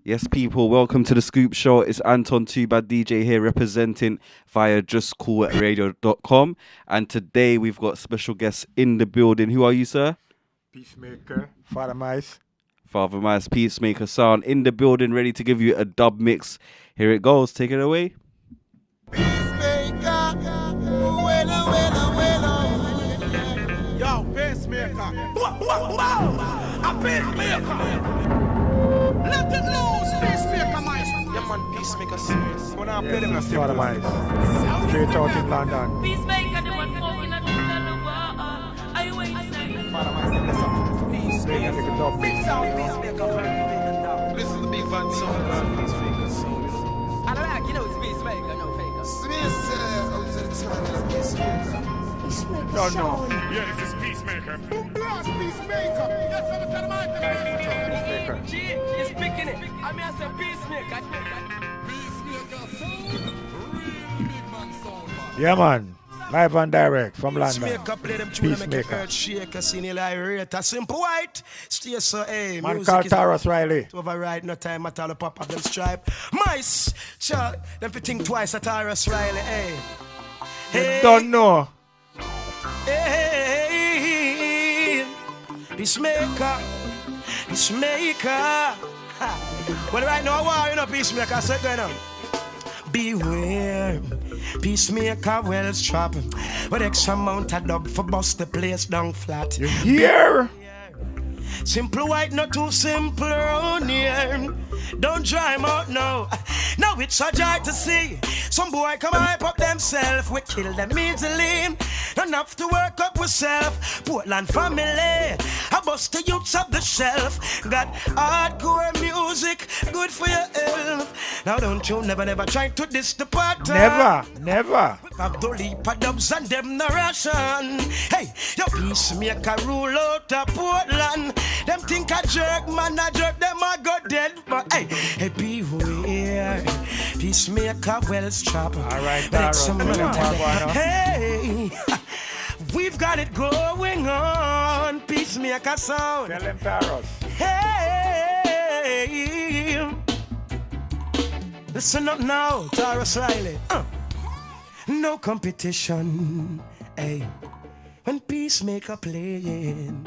Yes, people, welcome to the Skoop Show. It's Anton Too Bad DJ here representing via JusCoolRadio.com. And today we've got special guests in the building. Who are you, sir? Peacemaker, Father Mice. Father Mice, Peacemaker sound in the building, ready to give you a dub mix. Here it goes. Take it away. Peacemaker, yo, Peacemaker, a Peacemaker. Let it loose, Peacemaker, Mice. Yeah, man, Peacemaker serious. When I play them, I say Father Mice. Straight out in London. Peacemaker, the one walking at the wall. I wait, Father Mice, listen up. Peacemaker, take it up. big sound, Peacemaker. Listen to the big fat sound, Peacemaker sound. I like, you know, it's Peacemaker, no faker. Smith, up to the time of Peacemaker. Don't know. Yeah, this is Peacemaker. Blast Peacemaker. Yes, I'm a Peacemaker. G is picking it. I mean, I said Peacemaker. Yeah, man. Live and direct from London. Peacemaker play them tune and make Peacemaker. earth shake. A senior irate. A simple white. Stay so, hey. Man Music called is Taurus Riley. to override, no time at all. Pop up them stripe. Mice. Child. Them fi think twice at Taurus Riley, hey. Hey. Don't know. Hey, Peacemaker, Peacemaker. Ha. Well, right now, why you know Peacemaker? So going on. Beware, Peacemaker, well strapped. With X amount of dub for bust the place down flat. You hear? Simple white, not too simple around here. Don't dry him out now. Now it's a joy to see some boy come hype up themselves. We kill them easily. Don't have to work up with self. Portland family, I bust the youths up the shelf. Got hardcore music, good for your health. Now don't you never try to diss the party. Never. Have the leap of dubs and them no ration. Hey, your Peacemaker rule out of Portland. Them think I jerk, man, I jerk them, I go dead. But hey, beware, Peacemaker well strapped. All right, Taurus. Taurus. Hey, we've got it going on. Peacemaker sound. Tell them Taurus. Hey, listen up now, Taurus Riley. No competition, hey, when Peacemaker playing.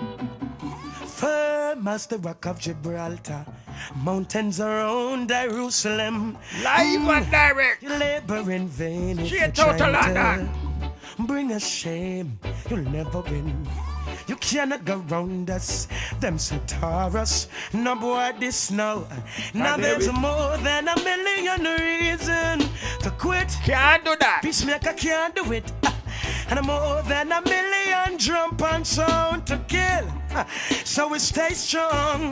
Firm as the rock of Gibraltar, mountains around Jerusalem. Live and direct. You labor in vain if Straight you're out to trying London. to bring a shame. You'll never win. You cannot go round us. Them say Taurus, no boy this now. Now there's more than a million reasons to quit. Can't do that. Peacemaker can't do it. And more than a million drum and sound to kill. So we stay strong.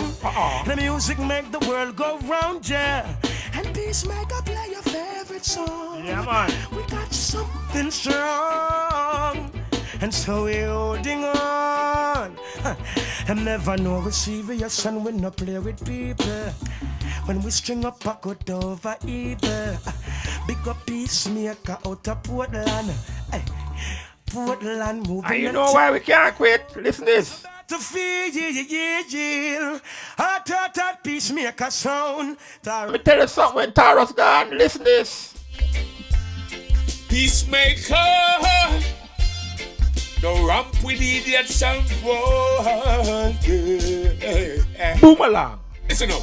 The music make the world go round, yeah. And Peacemaker play your favorite song. Yeah, man. We got something strong. And so we're holding on. And never know we're serious and we no play with people. When we string up a good over evil. Big up Peacemaker out of Portland. Hey, Portland moving. And you know why we can't quit? Listen this. To feel, hot Peacemaker sound. Let me tell you something when Taurus gone. Listen this. Peacemaker. No ramp with idiots and boys. Boom along. Listen up.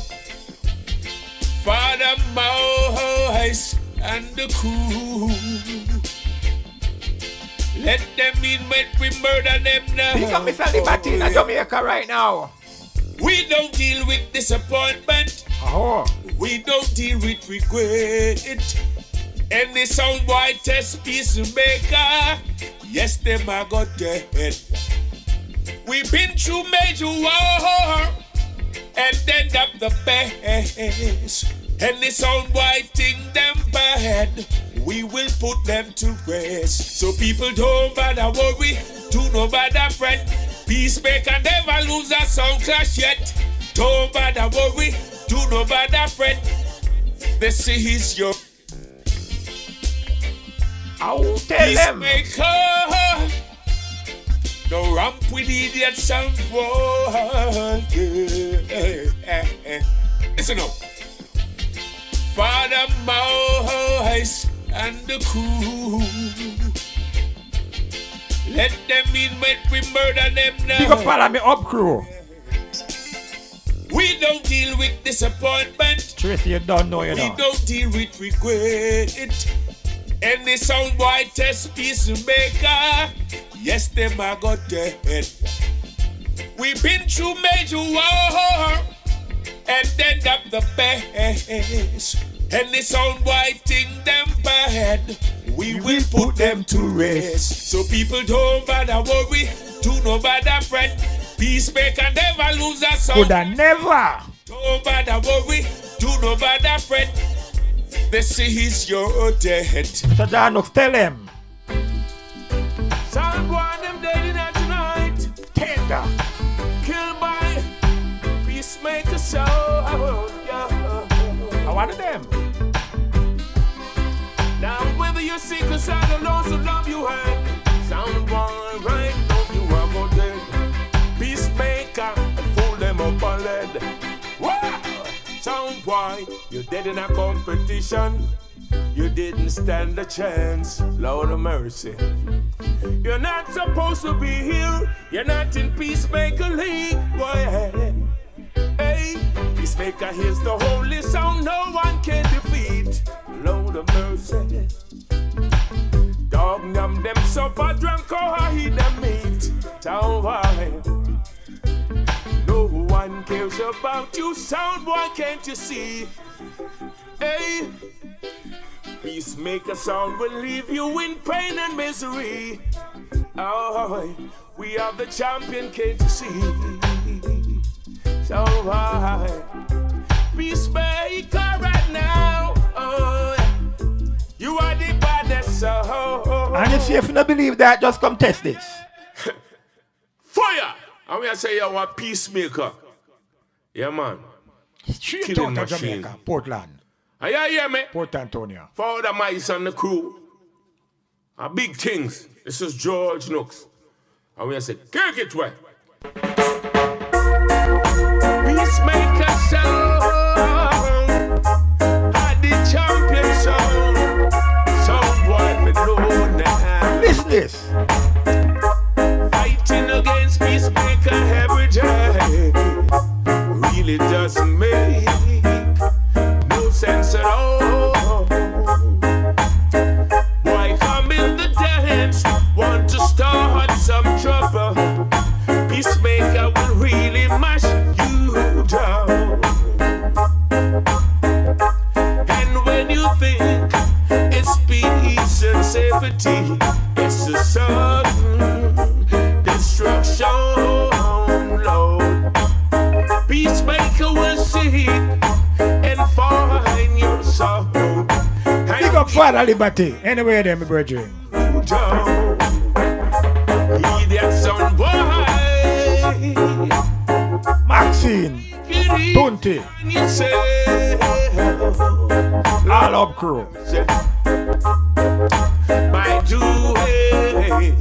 Father Mouse and the crew. Let them in when we murder them now. Think of Mr. Liberty in Jamaica right now. We don't deal with disappointment. Oh. We don't deal with regret. Any sound boy test Peacemaker. Yes, them are got dead. We've been through major war and end up the best. Any sound boy think them bad. We will put them to rest. So people don't bother worry, do no bother fret. Peacemaker never lose a sound clash yet. Don't bother worry, do no bother fret. This is your I'll tell them. Peacemaker. No ramp with idiots and boys. Listen up. Father Mouse and the crew. Let them in when we murder them now. Big up all me up crew. We don't deal with disappointment. Tracy, you don't know, you know. We don't deal with regret. Any sound boy test Peacemaker. Yes, them are got dead. We've been through major war and then up the best. Any sound boy think them bad. We will put them to rest. So people don't bother worry, do no bother fret. Peacemaker never lose a song. Coulda never. Don't bother worry, do no bother fret. This is your death. So Janux, tell them. Sound boy them dead in here tonight. Tender. Killed by Peacemaker sound. I wanted them. Now whether you're sick or sad or lost or love you had, sound boy right now you are go dead. Peacemaker, fool them up on lead. Wow! Sound boy, you're dead in a competition. You didn't stand a chance, Lord of mercy. You're not supposed to be here. You're not in Peacemaker League, boy. Hey, Peacemaker, here's the holy sound no one can defeat. Lord of mercy. Dog numb them supper, drunk or eat them meat. Sound boy. No one cares about you, sound boy, can't you see? Hey, Peacemaker sound will leave you in pain and misery. Oh, we are the champion, can't you see? Sound boy, Peacemaker right now. Oh, you are the baddest. Oh, and if you don't believe that, just come test this. Fire! And we say you are Peacemaker. Yeah, man. Straight Killing out of machine. Jamaica, Portland, Are you hear me? Port Antonio. For all the mice and the crew. Big things. This is George Nooks. And we say, kick it way. Peacemaker sound. Had the champion sound. Sound boy for no now. Listen this. Fighting against Peacemaker every day really doesn't make no sense at all. Why come in the dance? Want to start some trouble? Peacemaker will really mash you down. And when you think it's peace and safety, it's a sudden destruction, Lord. Peacemaker will seek and find your soul. Big up Father Liberty. Anywhere there, my brethren. Idiot sound boy. Maxine. Tunti. You say, All up crew. by doing,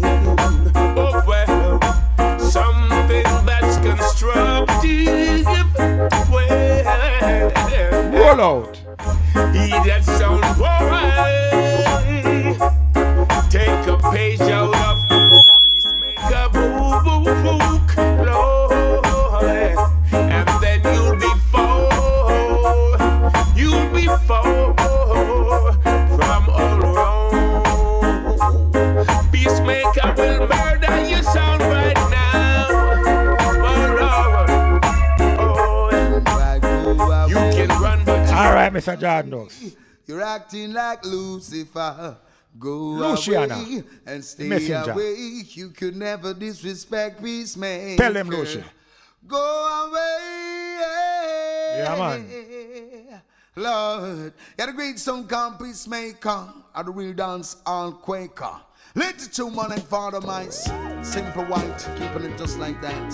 oh well, something that's constructive. Well, Roll out. idiot sound boy. Take a page out of Peacemaker book, Lord, and then you'll be full from all around. Peacemaker will murder your sound right now. Oh, you can run, but All right, Mr. Janux. You're acting like Lucifer. Go Luciana, away and stay messenger. away. You could never disrespect Peacemaker. Tell them, Lucia. Go away. Yeah, man. Lord, you had a great song called Peacemaker. At the real dance on Quaker. Let the two man and Father Mice. Simple white, keeping it just like that.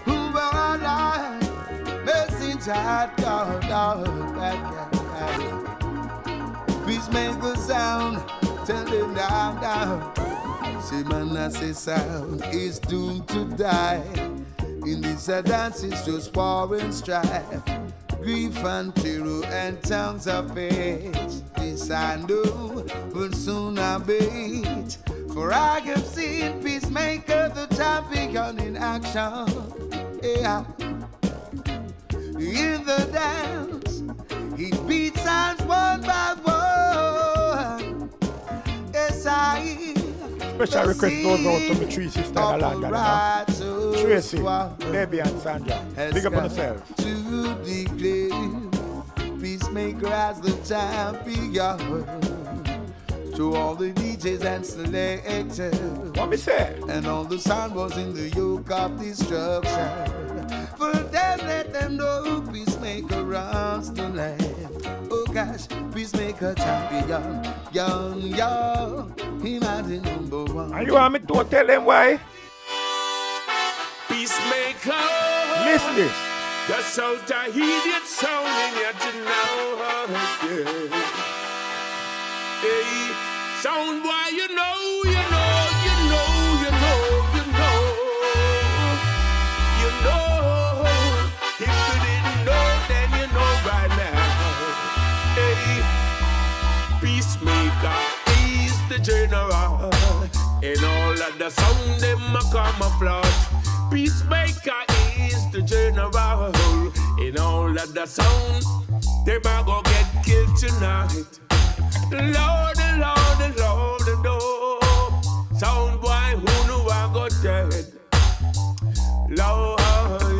Who are I? Messenger, God. Peacemaker sound. Tell them down. See man, I say sound is doomed to die. In this dance, it's just war and strife. grief and terror and tongues of hate. This I know will soon abate. For I have seen Peacemaker, the champion in action. Yeah. In the dance, he beats hands one by one. Yes, I. Special request goes out to my three sisters in London. Tracy, Debbie, and Sandra. Big up on yourself. To declare Peacemaker as the champion. To all the DJs and selectors. What me say? And all the sound was in the yoke of destruction. For them, let them know Peacemaker runs the land. Oh gosh, Peacemaker champion, young, he might be number one. And you want me to tell them why? Peacemaker. Listen this. The sound I hear it sounding yet to know. Yeah. Hey, sound boy, you know. If you didn't know, then you know right now. Hey, Peacemaker is the general. And all of the sound them a camouflage. Peacemaker is the general. And all of the sound them a go get killed tonight. Lord, sound boy who know I got dead. Lord,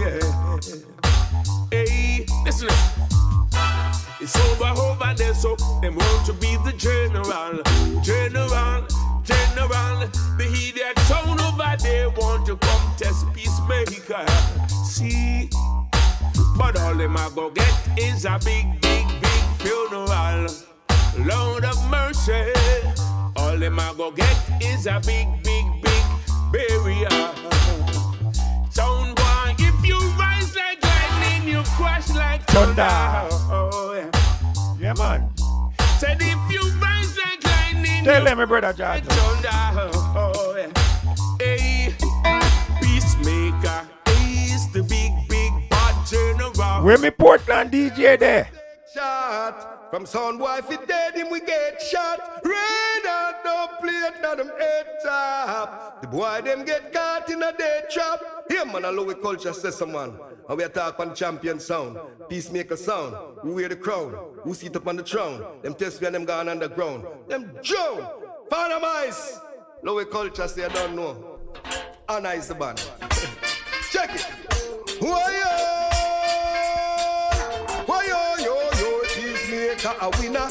yeah. Hey, listen. It's over there, so them want to be the general. They hear that sound over there, want to come test Peacemaker. See, but all them I go get is a big funeral. Lord of mercy, all them I go get is a big burial. Sound boy, if you rise like lightning, you crash like thunder. Oh, yeah. Yeah, man. Said if you rise like lightning, tell them, my brother George. Thunder. Oh, yeah. Hey, Peacemaker is the big bad general. Where me Portland DJ there? Shot. From Soundboy, if it dead him, we get shot. Rain out, no plate, now them head top. The boy, them get caught in a dead trap. Here, man, a low culture says someone. And we attack on champion sound. Peacemaker sound. We wear the crown. Who sit up on the throne. Them test me and them gone underground. Them drone. Found them ice. Low culture say I don't know. And ice the band. Check it. Who are you? A winner.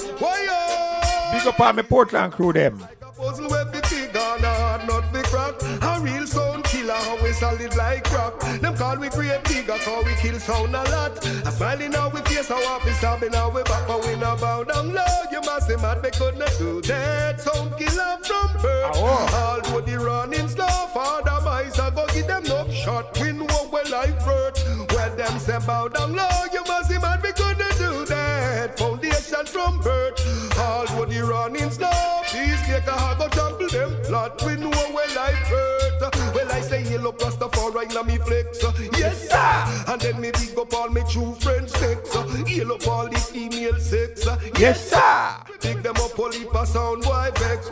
Big up on my Portland crew them. Puzzle where the big on hard, not the crack. A real sound killer, how we solid like crack. Them call we create bigger, cause we kill sound a lot. A smiling now we face our office, stabbing now we back, but we not bow down low. You must be mad, we could not do that. Sound killer from birth. Although the running slow, father mice, I go give them no shot. We know where life hurt. Well, them say bow down low, you must be mad, we could not do that. Foundation from birth. Although the running slow, Peacemaker, I go trample them flat. We know where life hurt. Well, I say yellow Rastafari na me flex. Yes, sir. And then me big up all me true friends sex. Heal up all the female sex. Yes, sir. Pick them up all heap of sound boy vex.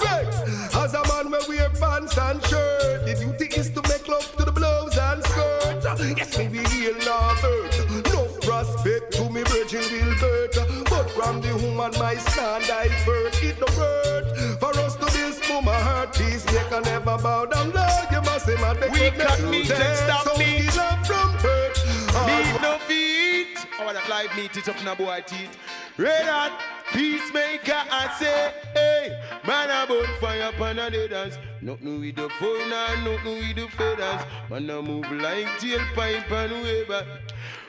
As a man we wear pants and shirt, the duty is to make love to the blouse and skirt. Yes, me be real love hurt. No prospect to me Virgin Gilbert. But from the woman my stand I first. It no hurt. For us to this woman heart, Peacemaker never bow down low. You must say man, we got meat and stop me. Love from hurt. Meat no feet. I want that live meat it up in a boy teeth. Red hot Peacemaker, I say, hey, man a bonfire upon a deaders. Nothing with the phone and nothing with the feathers. Man a move like tailpipe and wave.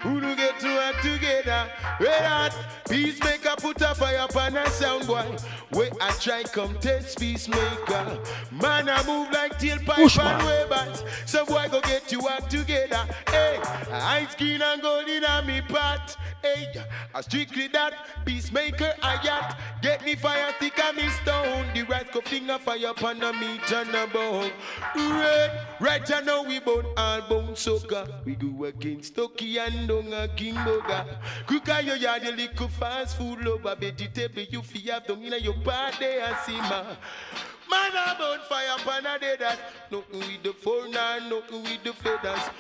Who do get to act together? Red hot Peacemaker put a fire upon a sound boy. Where I try come test Peacemaker. Man a move like tailpipe and wavers. Some boy go get you act together. Hey, Ice green and gold in a me pot. Hey, I strictly that. Peacemaker, I got. Get me fire stick and me stone. The right cup finger fire upon a meat and a bone. Red, right and now we bone all bone sucker. We go against Toki and Donga King Boga. Kuka yo ya the little fast food lover. Vegetable you fi have down in your party and see ma. Man about fire upon a day that. Nothing with the phone and nothing with the feathers.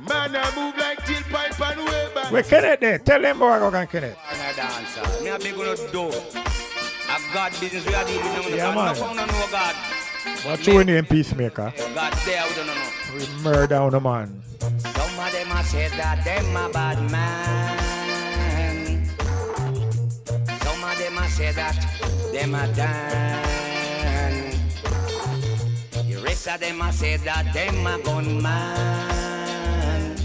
Man I move like till pipe and weber. We Kenneth there. Tell them how I go and Kenneth. I'm a dancer. Me a big on the door. I've got business we are dealing with. Yeah, man. No God. What's your name, Peacemaker? God there, we don't know. We murder on the man. Some of them a say that them a bad man. Some of them a say that them a dan. The rest of them a say that them a gunman.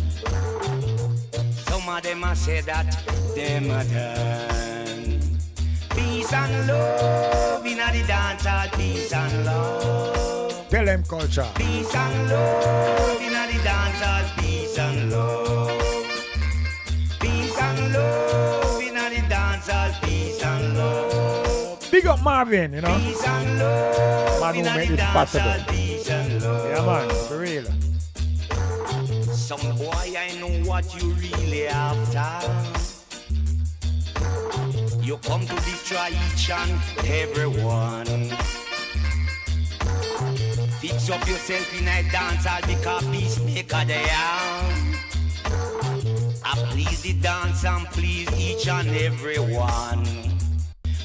Some of them a say that them a dan. Peace and love in the dance hall. Peace and love. Tell them culture. Peace and love in the dance hall. Peace and love. Peace and love in the dance hall. Peace and love. Big up Marvin, you know. Peace and love Man who in make the this dance hall. possible. Peace and love. Yeah, man, for real. Some boy, I know what you really after. You come to destroy each and everyone. Fix up yourself in a dance hall because Peacemaker they are. I please the dance and please each and everyone.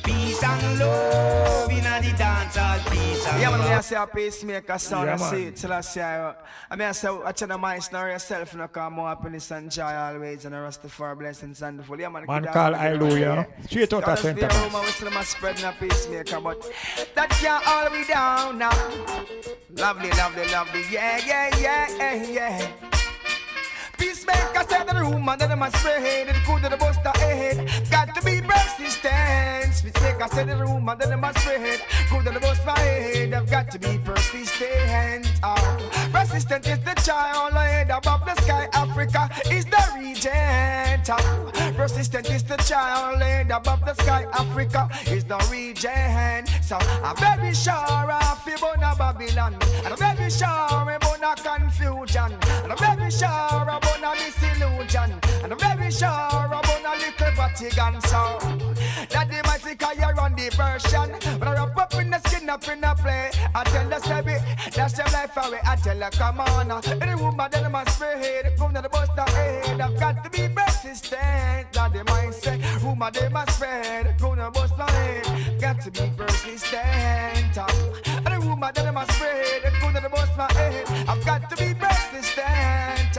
Peace and love in the dance hall. Peace and yeah, love. man, I say a Peacemaker sound. Yeah, I say man. it till I say I say watch the mind now yourself and come more happiness and joy always and the rest of our blessings and the full. Yeah, man, Man call Hallelujah. Straight out of center. Rumor we still must spread in a Peacemaker, but that can't all be down now. Lovely, lovely, lovely, yeah, yeah, yeah, yeah, yeah. Peacemaker said in the room and then they must spread it cool to the bust the head. Got to be persistent. Peacemaker said in the room and then they must spread cool to the bust my head. I've got to be persistent. Persistent is the child head above the sky. Africa is the regent. Persistent is the child head above the sky. Africa is the regent. So I'm very sure of Ibona Babylon. And I'm very sure about confusion. And I'm very sure about a disillusion. And I'm very sure about a little Vatican sound. That the mighty you run the version. When I wrap up in the skin up in the play, I tell the baby, that's your life away. I tell her, come on. Any woman that must spray head, come to the bus the head. I've got to be persistent. That the mindset, woman they must spread, come to the bus the head. Got to be persistent. Any woman that must spread, come to the bus the head. I've got to be persistent.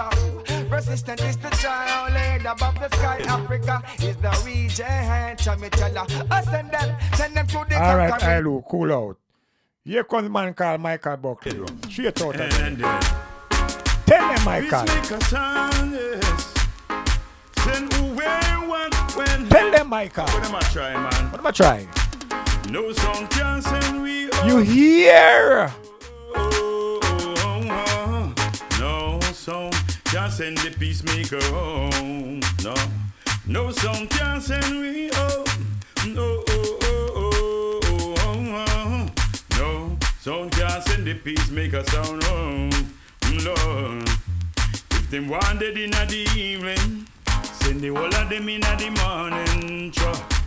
Persistent is the child laid above the sky. Africa is the region. Tell me, tell her, send them to the All right, Ilu, cool out. Here comes man called Michael Buckley. Straight out of there. Tell them, Michael. Tell them, Michael. What am I trying, man? What am I trying? No song can send we. You hear? No song can send the Peacemaker home. No song can send we home. No song can send the Peacemaker sound home. Lord, if them wanted in the evening, send the whole of them in the morning.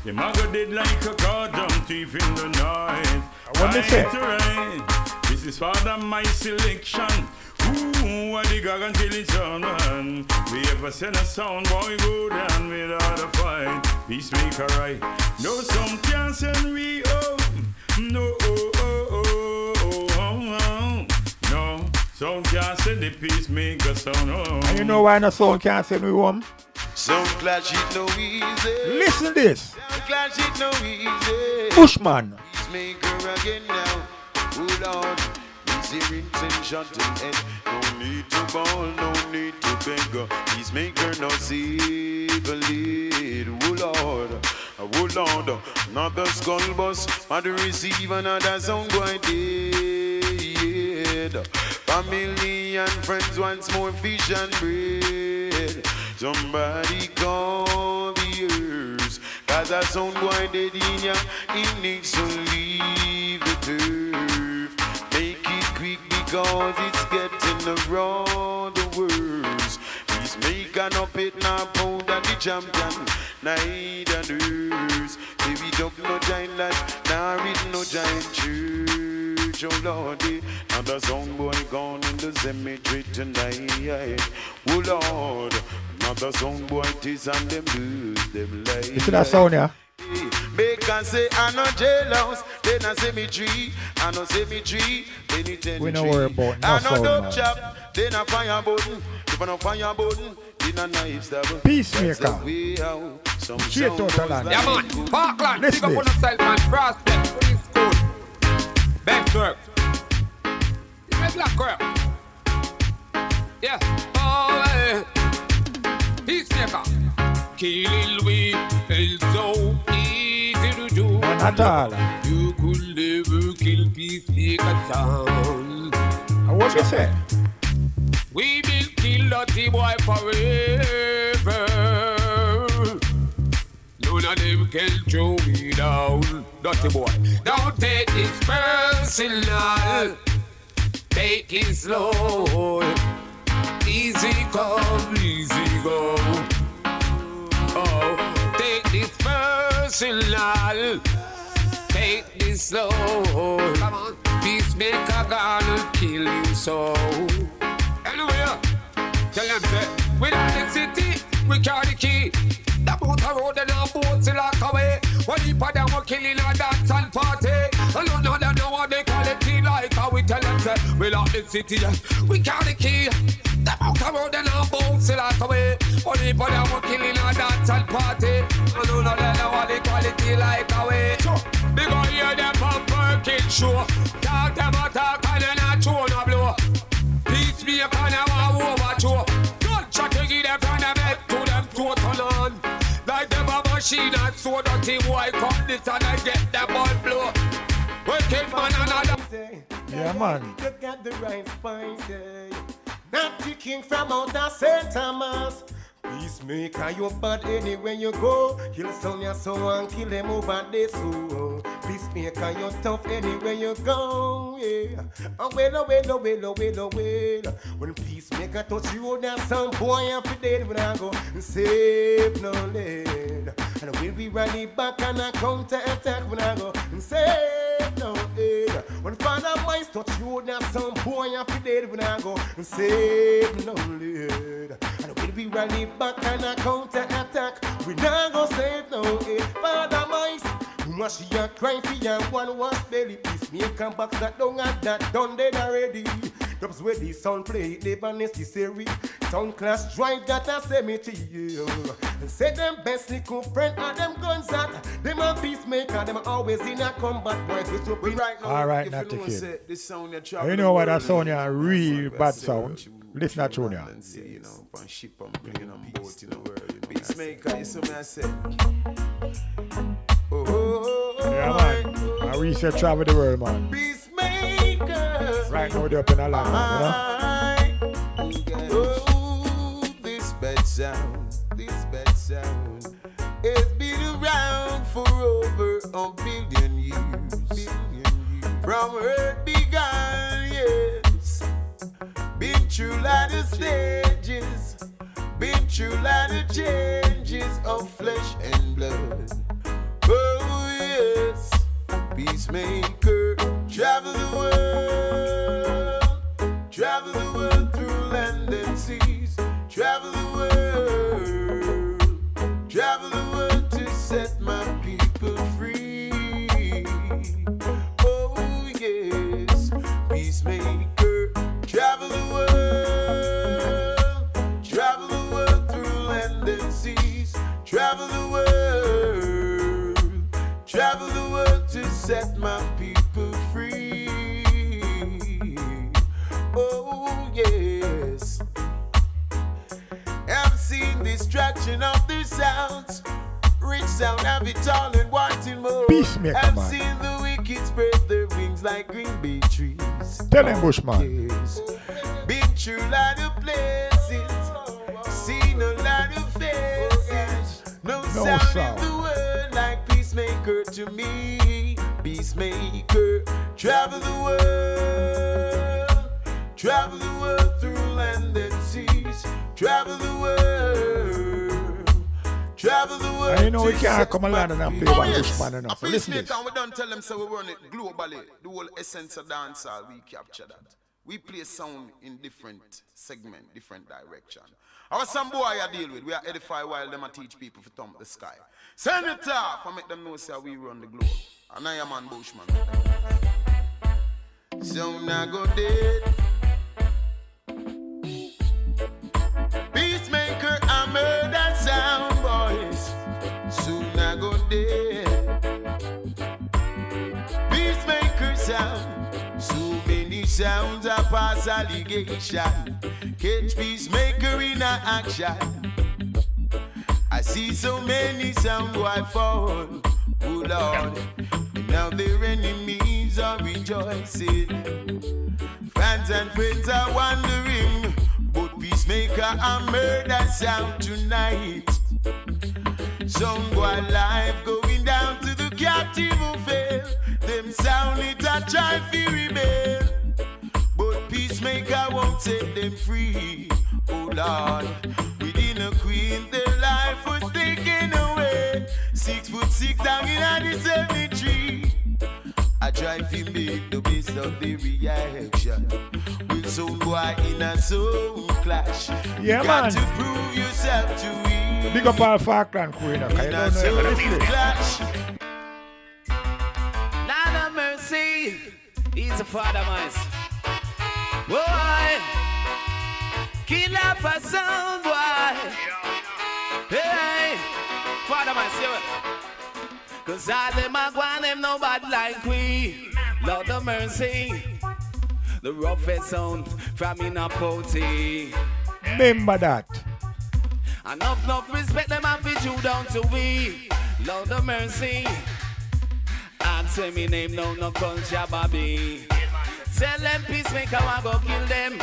Them a go dead like a goddamn thief in the night. What they say? Right. This is for my selection. Ooh, what the gag until it's on, man. We ever send a sound boy go down without a fight. Peacemaker, right? No, some can't send we home. No, no, some can't send the Peacemaker sound home. And you know why no soul can't send me home? Some clash it no easy. Listen this. Some clash it no easy. Bushman. Peacemaker again now. Oh Lord. Easy rinse and shut him head. No need to ball, no need to beg. Peacemaker no civil lead. Oh Lord. Another skull bus. Mother receive another sound boy dead. Family and friends wants more fish and bread. Somebody call the earth, cause a sound boy dead in ya, he needs to leave the turf. Make it quick because it's getting around the worst. Peacemaker no pit no pound and the champion, neither nurse. Baby don't no giant lad, nor it no giant church. Oh Lordy, and the sound boy gone in the cemetery tonight. Oh Lord, another sound boy tis and them lose them life. You see that sound, yeah? Make us say I no jailhouse, then I say me tree, I no say me tree, penitentiary. We don't worry about no I sound, no man. chop, then I fire button. If I no fire button, then I knife stab. Peacemaker. Straight out of land. Yeah, man. Parkland. Pick Listen up on yourself, man. Prospect. Police school. Best work. Red black work. Yeah. Oh, hey. Peacemaker. Killing weed is so easy to do. Not all. You could never kill Peacemaker sound. What you say? We will kill dirty boy forever. None of them can throw me down. Dirty boy. Don't take this personal. Take it slow. Easy come, easy go. Oh, take this personal. Take this slow. Come on. Peacemaker gonna kill you so. Anyway, tell them say, without the city, we carry the key. The boat a road and our boats a lock away. One heap of them were killing a dance and party. And none of them know what they call it tea like how we tell them say, without the city, we carry the key. The boat a road and our boats a lock away. One heap of them were killing a dance and party. And none of them know what they call it tea like how we. They go hear them from Perkins show. Talk them a talk and then a tune a blow. Peacemaker never overthrow. Gunshot to give them from the head to them total on. Like them a machine and so dirty boy come this and I get the ball blow. Wicked man another. Yeah, man. You got the right spice, not ticking from out of St. Thomas. Peacemaker, you bad anywhere you go. Kill Sonia so and kill them over there so. Peacemaker, you tough anywhere you go. Yeah. Oh well. When Peacemaker touch you, that some boy up to dead when I go save no lead. And we'll be running back and a counter attack when I go save no lead. When Father Mice touch you, that some boy up to dead when I go save no lead. And we'll be running back and a counter attack. We not go save no aid. Father Mice, must she a cry for your one wash belly. Peacemaker box that down and that done dead already. Dubs where the sound play, never necessary. Sound class drive that a cemetery. And say them best little friend and them guns that them a peacemaker, them always in a combat boys. We so right now. Alright, not the kid. You know what that sound a real bad sound. Listen to Junior. You know, on ship and bringing on boat in the world. Peacemaker, you see me I say. Yeah, man. And we say travel the world, man. Peacemaker. Right now, they're up in a land, you know? Oh, this bad sound has been around for over a billion years. From earth began, yes. Been through a lot of stages, been through a lot of changes of flesh and blood. Oh yes, Peacemaker, travel the world through land and seas, travel the world to set my people free. Oh yes, Peacemaker, travel the world through land and seas, travel the world to set my people free. Oh yes, I've seen distraction of the sounds. Rich sound have it all and wanting more. Peacemaker, I've man. seen the wicked spread their wings like green bay trees. Tell them, Bushman. Yes. Been through a lot of places, seen a lot Most down in the world like Peacemaker to me. Peacemaker, travel the world through land and seas. Travel the world. I know we can't come along and play one Bushman and A Peacemaker, we don't tell them so we run it globally. The whole essence of dancehall, we capture that. We play sound in different segment, different direction. Our some boy I deal with, we are edify while them I teach people to thump the sky. Send it off and make them know say we run the globe. And I am on Bushman. So now go dead. Peacemaker, I murder sound boys. Soon I go dead. Peacemaker sound. So many sounds I pass allegation. Catch Peacemaker in a action. I see so many sound boy fall. Oh Lord. And now their enemies are rejoicing. Fans and friends are wondering. But Peacemaker a murder sound tonight. Some boy life going down to the captive who fail. Them sound it a try to rebel. But Peacemaker won't set them free. Oh Lord, within a queen their life was taken away. 6'6" down in the cemetery. I try to make the best of the reaction. With some boy in a soul clash. Yeah, you got man. to prove yourself to win. Big up all Falkland crew, you know, 'cause you don't know listen. Lord of mercy, he's a father mice. Boy, kill off a sound boy. Hey, father mice, you. Cause all them a go and them no bad like we. Lord of mercy, the roughest sound from in a potty. Remember that. Enough respect them and fit you down to we. Lord of mercy. And say me name no culture Bobby. Tell them Peacemaker want go kill them.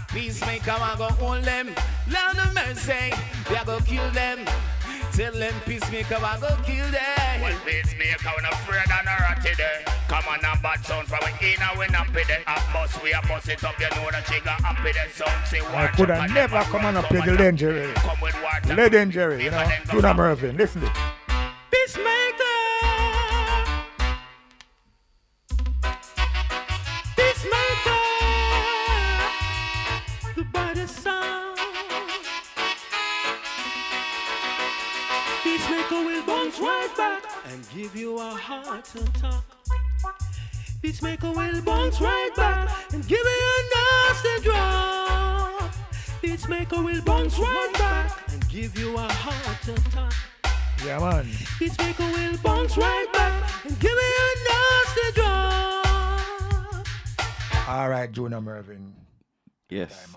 Peacemaker want go hold them. Lord of mercy, we a go kill them. Tell them Peacemaker want go kill them. Well, Peacemaker we not afraid of no ratty there. Come on and bad sound from we in and we not pay there. A bus we a bus it up, you know the trigger happy there. Sound say I could have never come on and play the legendary. Legendary, you know. Tuna Mervyn, listen to it. Peacemaker. Peacemaker. The body sound. Peacemaker will bounce right back and give you a heart attack. Peacemaker will bounce right back and give you a nasty drop. Peacemaker will bounce right back and give you a heart attack. Yeah, man. Peacemaker will bounce right back and give you a nasty drop. All right, Jonah Mervyn. Yes.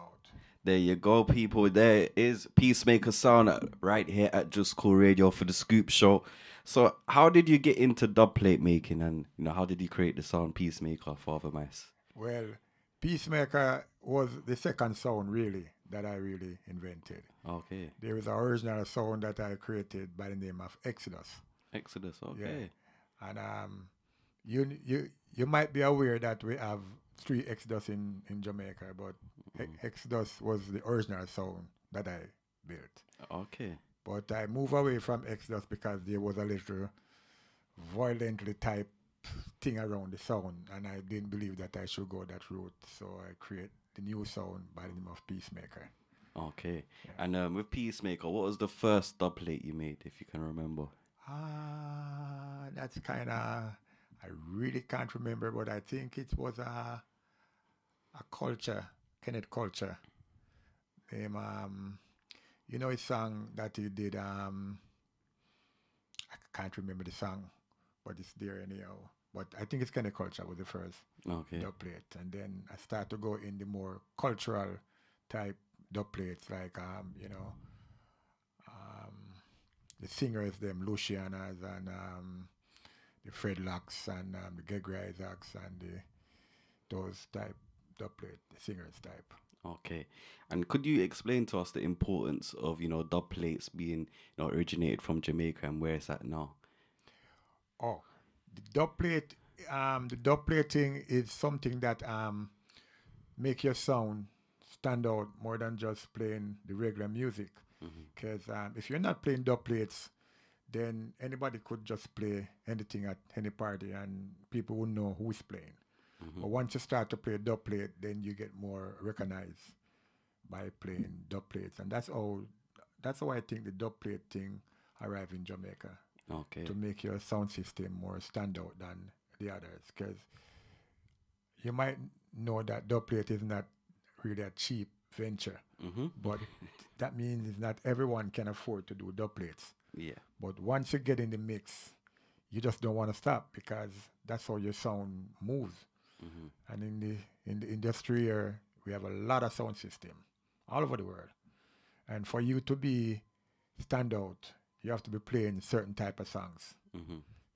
There you go, people. There is Peacemaker sound right here at Just Cool Radio for the Skoop Show. So, how did you get into dubplate making, and how did you create the sound Peacemaker, Father Mice? Well, Peacemaker was the second sound really that I really invented. Okay. There was an original sound that I created by the name of Exodus. Exodus, okay. Yeah. And you might be aware that we have 3 Exodus in Jamaica, but Exodus was the original sound that I built. Okay. But I moved away from Exodus because there was a little violently type thing around the sound, and I didn't believe that I should go that route. So I created the new sound by the name of Peacemaker. Okay. Yeah. And with Peacemaker, what was the first dubplate you made, if you can remember? That's kind of, I really can't remember, but I think it was a culture, Kenneth Culture. His song that he did, I can't remember the song, but it's there anyhow. But I think it's Kenneth Culture was the first dubplate. And then I started to go in the more cultural type dubplates, like, the singers, them Lucianas and the Fred Locks and the Gregory Isaacs and those type dubplate, the singers type. Okay. And could you explain to us the importance of, dub plates being, originated from Jamaica and where it's at now? Oh, the dub plate, the dub plating is something that make your sound stand out more than just playing the regular music. Because if you're not playing dub plates, then anybody could just play anything at any party and people will know who's playing. But once you start to play dub plate, then you get more recognized by playing dub plates. And that's how I think the dub plate thing arrived in Jamaica. Okay. To make your sound system more standout than the others. Because you might know that dub plate is not really a cheap venture. But that means not everyone can afford to do dub plates. Yeah. But once you get in the mix, you just don't want to stop because that's how your sound moves. And in the industry here, we have a lot of sound system all over the world. And for you to be stand out, you have to be playing certain type of songs.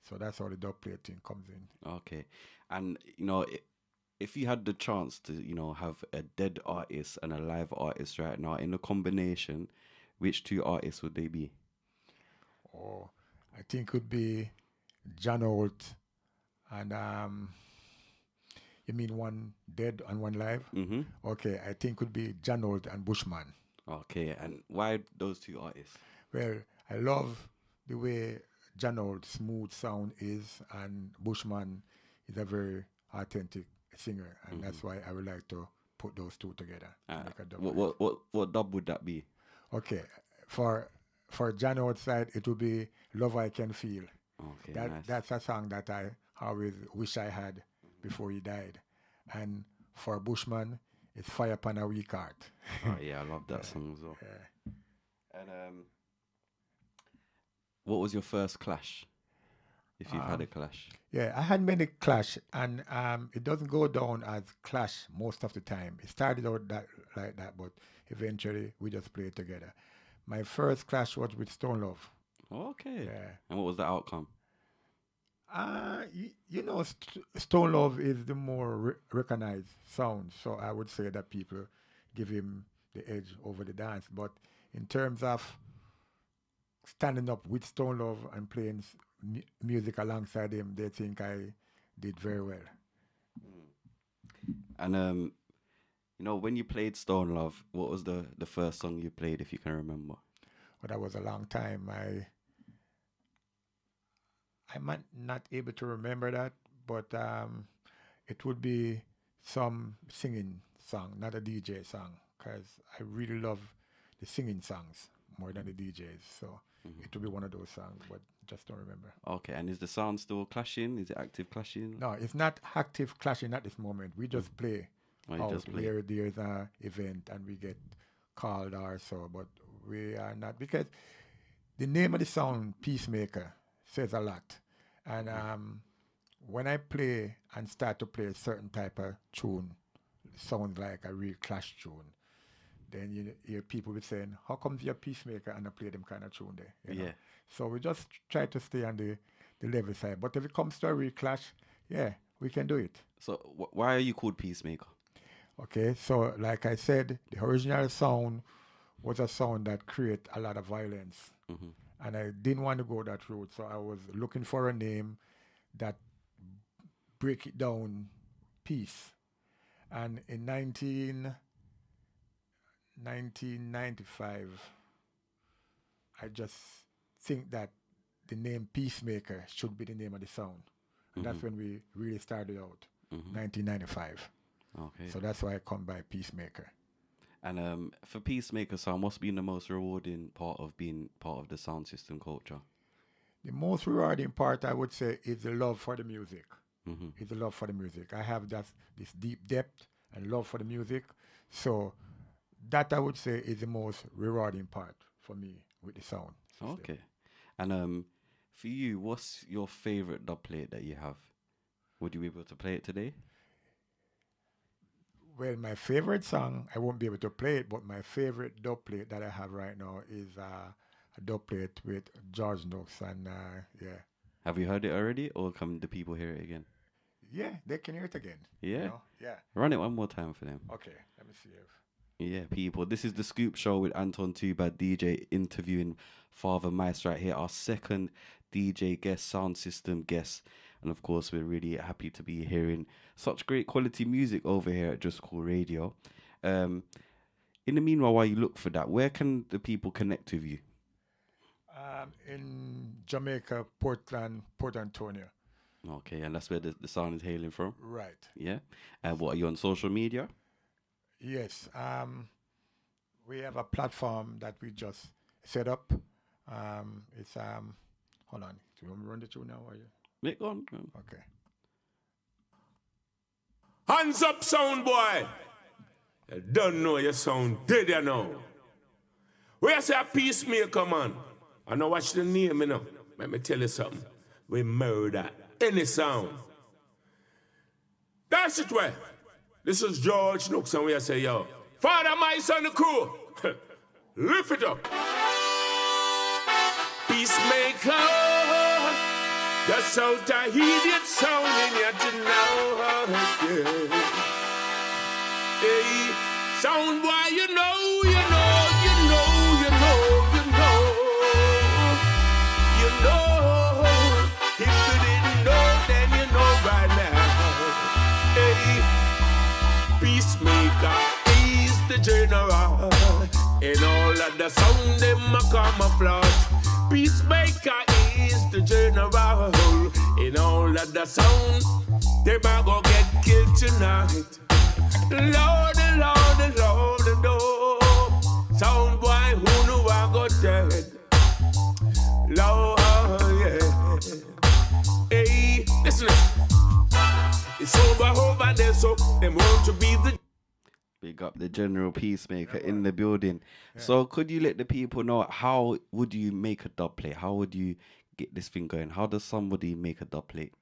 So that's how the dub plate thing comes in. Okay. And, if you had the chance to, have a dead artist and a live artist right now in a combination, which two artists would they be? Oh, I think it would be John Holt and you mean one dead and one live? Okay, I think it would be John Holt and Bushman. Okay, and why those two artists? Well, I love the way John Holt's smooth sound is, and Bushman is a very authentic singer, and that's why I would like to put those two together. Make a dub. What dub would that be? Okay, for John Holt's side, it would be "Love I Can Feel." Okay, nice. That's a song that I always wish I had before he died, and for Bushman, it's "Fire Upon a Weak Heart." Oh yeah, I love that song as well. Yeah. And what was your first clash? If you've had a clash. Yeah, I had many clash, and it doesn't go down as clash most of the time. It started out like that, but eventually we just played together. My first clash was with Stone Love. Okay. Yeah. And what was the outcome? Stone Love is the more recognized sound, so I would say that people give him the edge over the dance. But in terms of standing up with Stone Love and playing music alongside him, they think I did very well. And when you played Stone Love, what was the first song you played, if you can remember? Well, that was a long time. I might not able to remember that, but it would be some singing song, not a DJ song, because I really love the singing songs more than the DJs. So it would be one of those songs, but just don't remember. Okay, and is the sound still clashing? Is it active clashing? No, it's not active clashing at this moment. We just play out just play. where there's an event and we get called or so, but we are not, because the name of the song, Peacemaker, says a lot. And when I play and start to play a certain type of tune, sounds like a real clash tune, then you hear people be saying, how come you're a Peacemaker and I play them kind of tune there? You know? So we just try to stay on the level side. But if it comes to a real clash, yeah, we can do it. So why are you called Peacemaker? Okay, so like I said, the original sound was a sound that created a lot of violence. And I didn't want to go that route, so I was looking for a name that break it down peace. And in 1995, I just think that the name Peacemaker should be the name of the sound. And that's when we really started out, 1995. Okay. So that's why I come by Peacemaker. And for Peacemaker sound, what's been the most rewarding part of being part of the sound system culture? The most rewarding part, I would say, is the love for the music. Is the love for the music. I have this deep depth and love for the music. So that, I would say, is the most rewarding part for me with the sound system. Okay. And for you, what's your favorite dub plate that you have? Would you be able to play it today? Well, my favorite song, I won't be able to play it, but my favorite dub plate that I have right now is a dub plate with George Nooks, and yeah. Have you heard it already, or can the people hear it again? Yeah, they can hear it again. Yeah? You know? Yeah. Run it one more time for them. Okay, let me see if... Yeah, people. This is the Scoop Show with Anton Too Bad DJ interviewing Father Mice right here, our second DJ guest, sound system guest. And of course, we're really happy to be hearing such great quality music over here at Just Cool Radio. In the meanwhile, while you look for that, where can the people connect with you? In Jamaica, Portland, Port Antonio. Okay, and that's where the sound is hailing from? Right. Yeah. And what, are you on social media? Yes. We have a platform that we just set up. It's hold on. Do you want me to run the tune now? Or you? Yeah, go on. Okay. Hands up, sound boy. You don't know your sound, did you know? Where I say a Peacemaker, man. I know watch the name, you know. Let me tell you something. We murder any sound. That's it way. This is George Nooks, and we say, yo, Father Mice and the crew, lift it up. Peacemaker, the sound I hear it sound in you tonight. Yeah. Hey, sound boy, you know. If you didn't know, then you know right now. Hey, Peacemaker is the general, and all of the sound them a camouflage. Peacemaker is the general, and all of the sound them a go get killed tonight. Lord, Lord, Lord, Lord, sound boy who knew I got dead. Lord, yeah. Hey, listen. It's over there, so them want to be the. Big up the General Peacemaker in the building. Yeah. So could you let the people know how would you make a dub plate? How would you get this thing going? How does somebody make a dub plate?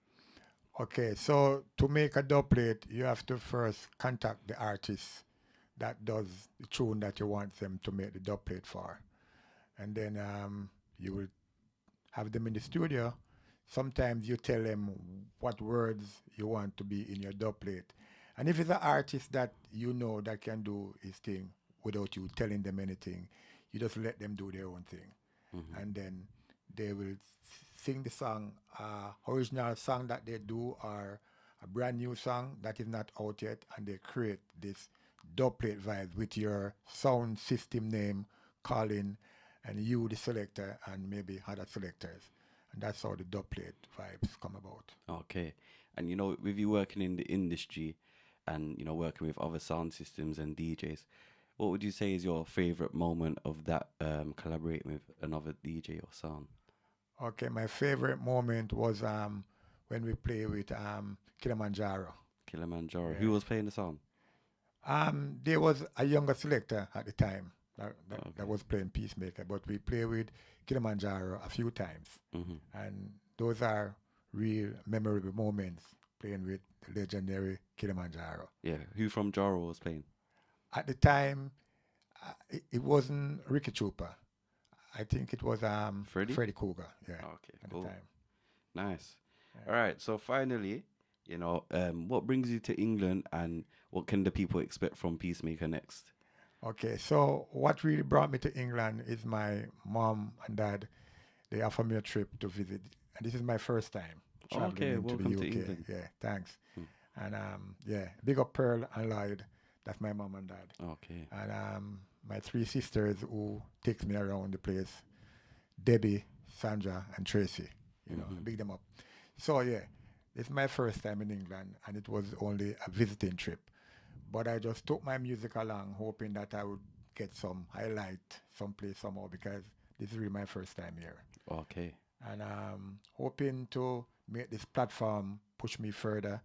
Okay, so to make a dub plate, you have to first contact the artist that does the tune that you want them to make the dub plate for. And then you will have them in the studio. Sometimes you tell them what words you want to be in your dub plate. And if it's an artist that you know that can do his thing without you telling them anything, you just let them do their own thing. Mm-hmm. And then they will sing the song, original song that they do, or a brand new song that is not out yet, and they create this dub plate vibe with your sound system name, calling, and you, the selector, and maybe other selectors. And that's how the dub plate vibes come about. Okay. And, you know, with you working in the industry and, you know, working with other sound systems and DJs, what would you say is your favorite moment of that collaborating with another DJ or sound? Okay, my favorite moment was when we played with Kilimanjaro. Kilimanjaro. Yeah. Who was playing the song? There was a younger selector at the time that was playing Peacemaker, but we played with Kilimanjaro a few times. Mm-hmm. And those are real memorable moments playing with the legendary Kilimanjaro. Yeah, who from Jaro was playing? At the time, it wasn't Ricky Trooper. I think it was Freddie Cougar. Yeah. Okay, cool. The time. Nice. Yeah. All right, so finally, you know, what brings you to England and what can the people expect from Peacemaker next? Okay, so what really brought me to England is my mom and dad. They offered me a trip to visit, and this is my first time traveling into the UK. To England. Yeah, thanks. And big up Pearl and Lloyd. That's my mom and dad. Okay. And my three sisters who takes me around the place, Debbie, Sandra, and Tracy. You know, big them up. So yeah, it's my first time in England, and it was only a visiting trip. But I just took my music along, hoping that I would get some highlight someplace somehow, because this is really my first time here. Okay. And hoping to make this platform push me further,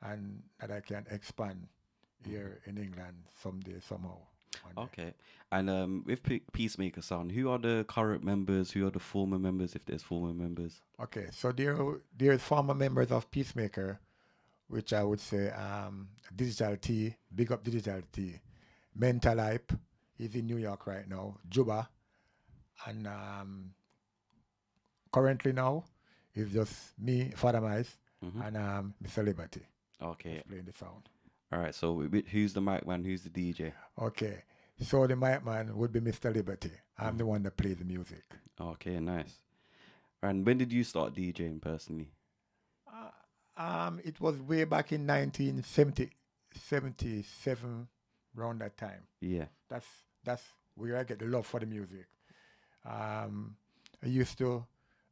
and that I can expand here in England someday, somehow. Okay. And with Peacemaker Sound, who are the current members? Who are the former members, if there's former members? Okay, so there's former members of Peacemaker, which I would say Digital T, big up Digital T. Mental Hype, he's in New York right now. Juba. And currently now, it's just me, Father Mice, and Mr. Liberty. Okay. Playing the sound. All right, so who's the mic man? Who's the DJ? Okay. So the mic man would be Mr. Liberty. I'm the one that plays the music. Okay, nice. And when did you start DJing personally? It was way back in 1977, around that time. Yeah. That's where I get the love for the music. I used to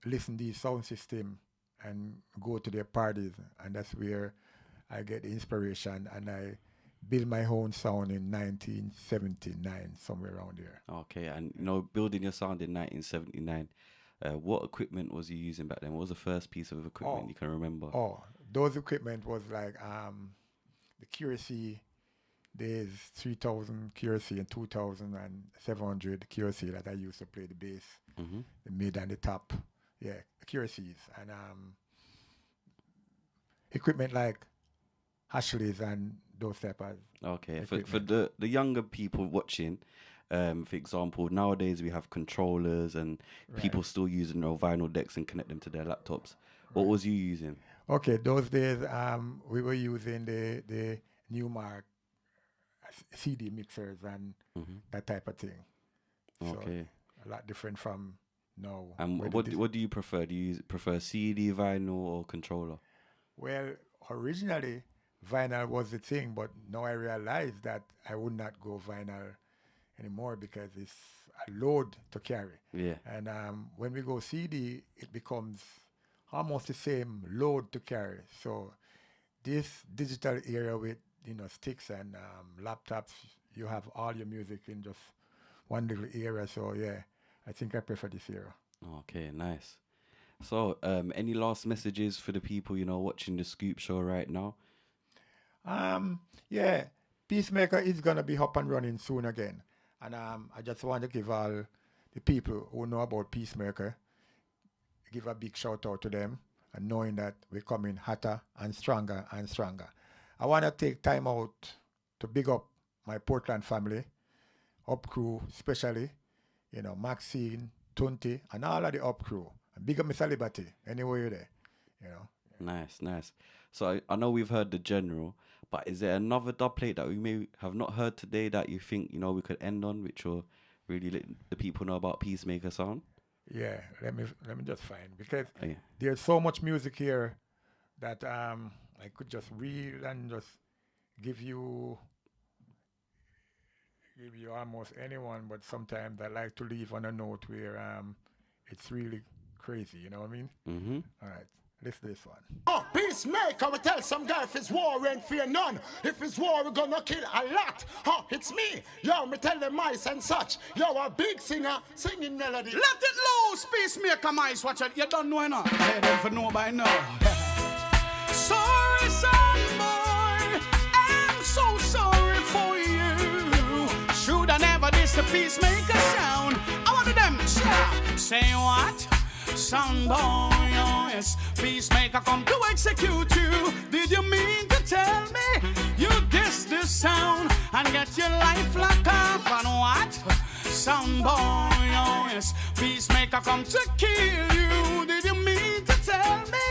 listen to the sound system and go to their parties, and that's where I get the inspiration, and I build my own sound in 1979, somewhere around there. Okay, and building your sound in 1979, what equipment was you using back then? What was the first piece of equipment you can remember? Oh, those equipment was like the QRC. There's 3,000 QRC and 2,700 QRC that I used to play the bass, the mid and the top. Yeah, QRCs and equipment like Ashleys and those type of. Okay, for the younger people watching, for example, nowadays we have controllers and people still using vinyl decks and connect them to their laptops. What was you using? Okay, those days we were using the Newmark CD mixers and that type of thing. Okay. So a lot different from now. And what do you prefer? Do you prefer CD, vinyl, or controller? Well, originally vinyl was the thing, but now I realize that I would not go vinyl anymore because it's a load to carry. Yeah. And when we go CD, it becomes almost the same load to carry. So this digital era with sticks and laptops, you have all your music in just one little area. So yeah, I think I prefer this era. Okay, nice. So any last messages for the people watching the Skoop show right now? Yeah, Peacemaker is gonna be up and running soon again, and I just want to give all the people who know about Peacemaker, give a big shout out to them, and knowing that we're coming hotter and stronger and stronger. I want to take time out to big up my Portland family, up crew especially, Maxine, Tunti, and all of the up crew. And big up Mr. Liberty, anywhere you're there, Nice. So I know we've heard the general, but is there another dubplate that we may have not heard today that you think, we could end on, which will really let the people know about Peacemaker sound? Yeah, let me just find, because there's so much music here that I could just reel and just give you almost anyone, but sometimes I like to leave on a note where it's really crazy, you know what I mean? All right, listen to this one. Oh, Peacemaker, we tell some guy if it's war, we ain't fear none. If it's war, we're gonna kill a lot. Oh, it's me. Yo, me tell them mice and such. Yo, a big singer, singing melody. Let it loose, Peacemaker, mice. Watch it, you don't know enough. I don't for know by now. Sorry, son boy, I'm so sorry for you. Should I never diss the Peacemaker sound? I wanted them shout. Say what? Son boy, yes. Peacemaker come to execute you. Did you mean to tell me you diss this sound and get your life locked off? And what? Son boy, yes. Peacemaker come to kill you. Did you mean to tell me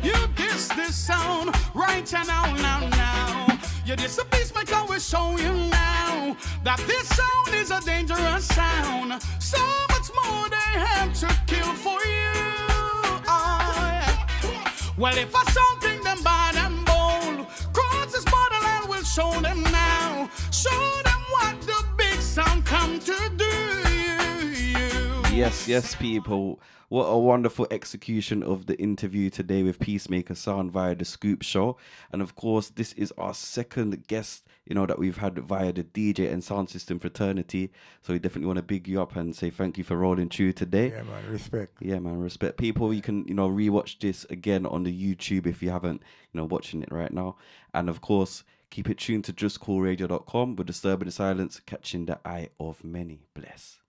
you diss this sound right now? You diss the Peacemaker, we show you now that this sound is a dangerous sound. So much more they have to kill for you. Well, if I something them bad and bold, cross this borderline, we'll show them now. Show them what the big sound come to do. Yes, people. What a wonderful execution of the interview today with Peacemaker Sound via the Skoop show. And of course, this is our second guest, that we've had via the DJ and sound system fraternity. So we definitely want to big you up and say thank you for rolling through today. Yeah, man, respect. Yeah, man, respect. People, you can, rewatch this again on the YouTube if you haven't, watching it right now. And of course, keep it tuned to JusCoolRadio.com with Disturbing the Silence, catching the eye of many. Bless.